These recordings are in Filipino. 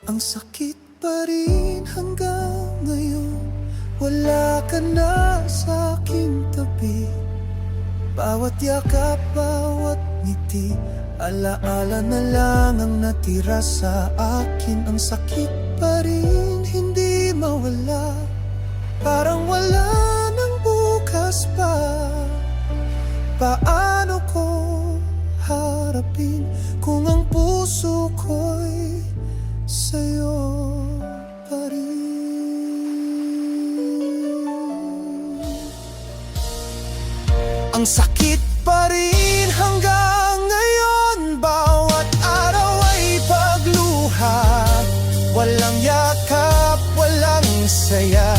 Ang sakit pa rin hanggang ngayon. Wala ka na sa aking tabi. Bawat yakap, bawat ngiti, alaala na lang ang natira sa akin. Ang sakit pa rin hindi mawala. Parang wala nang bukas pa. Paano ko harapin kung ang puso ko'y sa'yo pa rin? Ang sakit pa rin hanggang ngayon. Bawat araw ay pagluha. Walang yakap, walang saya,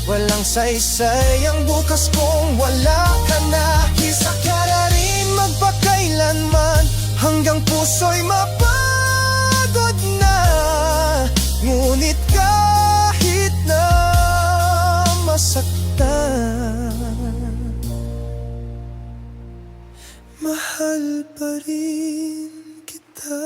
walang saysay ang bukas kung wala ka na. Isa ka na rin magpakailanman, hanggang puso'y mapagod na. Ngunit kahit na masaktan, mahal pa rin kita.